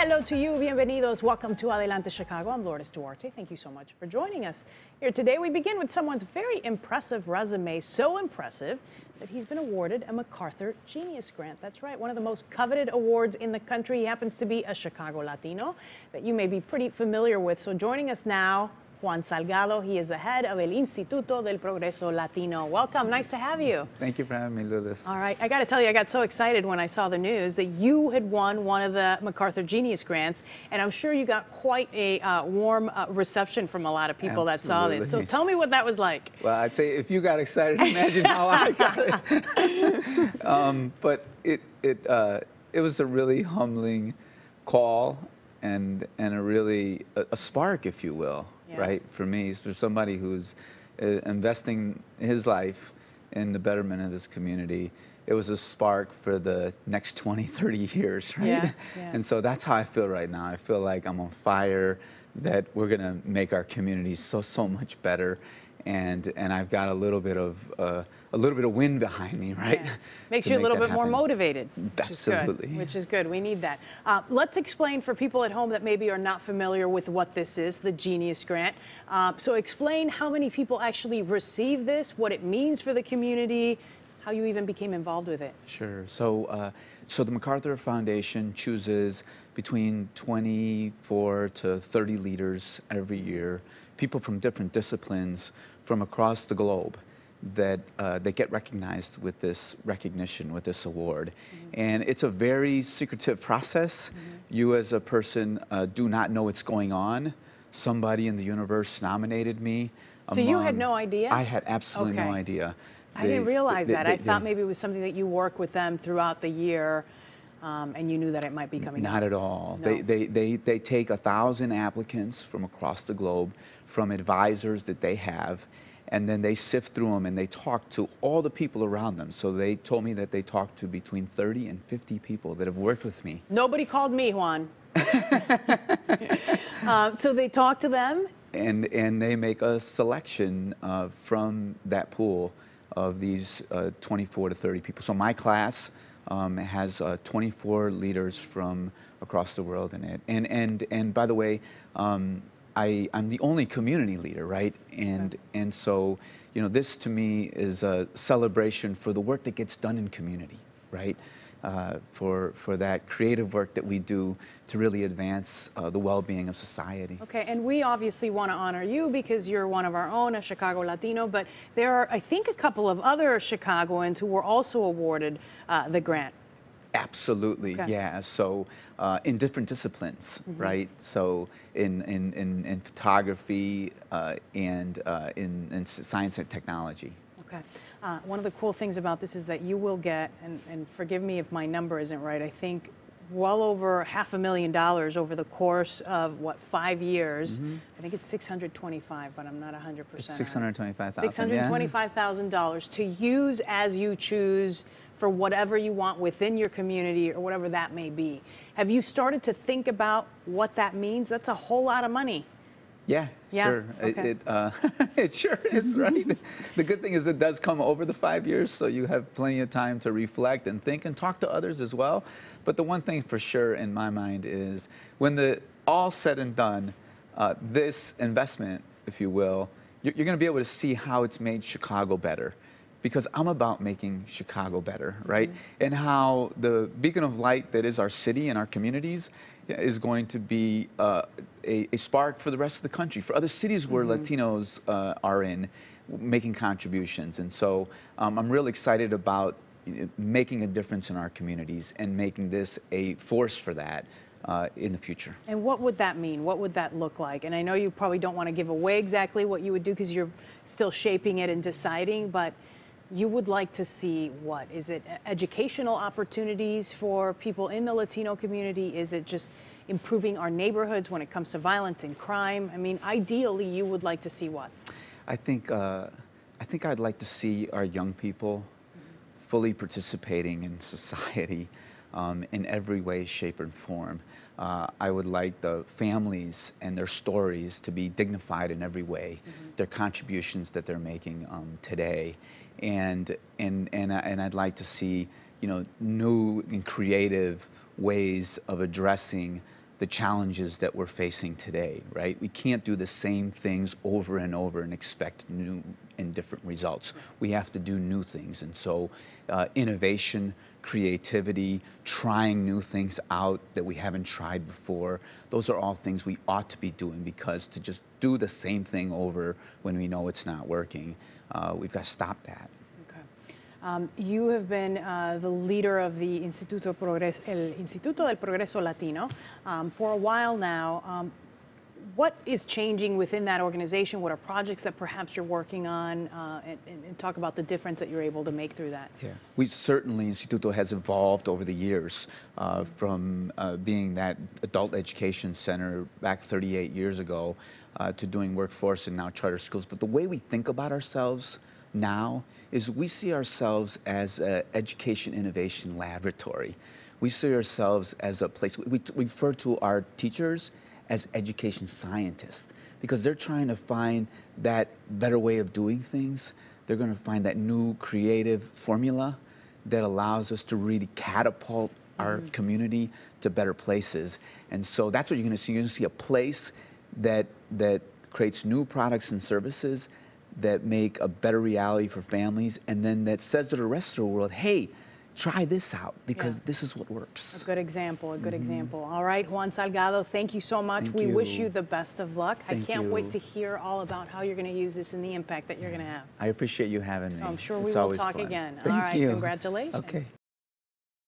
Hello to you, bienvenidos. Welcome to Adelante Chicago. I'm Lourdes Duarte. Thank you so much for joining us here today. We begin with someone's very impressive resume, so impressive that he's been awarded a McArthur Genius Grant. That's right, one of the most coveted awards in the country. He happens to be a Chicago Latino that you may be pretty familiar with. So joining us now, Juan Salgado. He is the head of El Instituto del Progreso Latino. Welcome, nice to have you. Thank you for having me, Lourdes. All right, I got to tell you, I got so excited when I saw the news that you had won one of the MacArthur Genius Grants, and I'm sure you got quite a warm reception from a lot of people that saw this. So tell me what that was like. Well, I'd say if you got excited, imagine how I got it. But it was a really humbling call and a really a spark, if you will. Yeah. Right, for me, for somebody who's investing his life in the betterment of his community, it was a spark for the next 20, 30 years, right? Yeah, yeah. And so that's how I feel right now. I feel like I'm on fire, that we're gonna make our community so much better. And I've got a little bit of wind behind me, right? Yeah. Makes you a little bit more motivated. Absolutely. Which is good. We need that. Let's explain for people at home that maybe are not familiar with what this is, the Genius Grant. So explain how many people actually receive this, what it means for the community, how you even became involved with it. Sure. So the MacArthur Foundation chooses between 24 to 30 leaders every year, people from different disciplines from across the globe that get recognized with this recognition, with this award. Mm-hmm. And it's a very secretive process. Mm-hmm. You as a person do not know what's going on. Somebody in the universe nominated me. So you had no idea? I had absolutely no idea. I didn't realize that. I thought maybe it was something that you work with them throughout the year, and you knew that it might be coming Not up. at all. No. They take 1,000 applicants from across the globe, from advisors that they have, and then they sift through them and they talk to all the people around them. So they told me that they talked to between 30 and 50 people that have worked with me. Nobody called me, Juan. So they talk to them? And they make a selection from that pool of these 24 to 30 people. So my class has 24 leaders from across the world in it. And by the way, I'm the only community leader, right? And so, you know, this to me is a celebration for the work that gets done in community, right? For that creative work that we do to really advance the well-being of society. Okay, and we obviously want to honor you because you're one of our own, a Chicago Latino, but there are, I think, a couple of other Chicagoans who were also awarded the grant. Absolutely, okay. Yeah. So in different disciplines, mm-hmm. right? So in photography and in science and technology. Okay. One of the cool things about this is that you will get, and forgive me if my number isn't right, I think well over $500,000 over the course of, what, 5 years. Mm-hmm. I think it's 625, but I'm not 100%. It's $625,000. $625,000 to use as you choose for whatever you want within your community or whatever that may be. Have you started to think about what that means? That's a whole lot of money. Yeah, sure. Okay. It sure is, right? The good thing is it does come over the 5 years, so you have plenty of time to reflect and think and talk to others as well. But the one thing for sure in my mind is when all said and done, this investment, if you will, you're going to be able to see how it's made Chicago better. Because I'm about making Chicago better, right? Mm-hmm. And how the beacon of light that is our city and our communities is going to be a spark for the rest of the country, for other cities where mm-hmm. Latinos are in, making contributions. And so I'm really excited about making a difference in our communities and making this a force for that in the future. And what would that mean? What would that look like? And I know you probably don't want to give away exactly what you would do because you're still shaping it and deciding, but you would like to see what? Is it educational opportunities for people in the Latino community? Is it just improving our neighborhoods when it comes to violence and crime? I mean, ideally, you would like to see what? I think I'd like to see our young people fully participating in society in every way, shape, and form. I would like the families and their stories to be dignified in every way, their contributions that they're making today. And I'd like to see, you know, new and creative ways of addressing the challenges that we're facing today, right? We can't do the same things over and over and expect new and different results. We have to do new things. And so innovation, creativity, trying new things out that we haven't tried before, those are all things we ought to be doing, because to just do the same thing over when we know it's not working, we've got to stop that. You have been the leader of the Instituto del Progreso Latino for a while now. What is changing within that organization? What are projects that perhaps you're working on? And talk about the difference that you're able to make through that. Yeah, we certainly, Instituto has evolved over the years from being that adult education center back 38 years ago to doing workforce and now charter schools. But the way we think about ourselves now is we see ourselves as an education innovation laboratory. We see ourselves as a place, we refer to our teachers as education scientists, because they're trying to find that better way of doing things. They're going to find that new creative formula that allows us to really catapult our community to better places. And so that's what you're going to see. You're going to see a place that creates new products and services that make a better reality for families, and then that says to the rest of the world, hey, try this out, because this is what works. A good example, a good example. All right, Juan Salgado, thank you so much. We wish you the best of luck. I can't wait to hear all about how you're going to use this and the impact that you're going to have. I appreciate you having me. So I'm sure we it's will always talk fun. again. Thank All right, you. congratulations. Okay.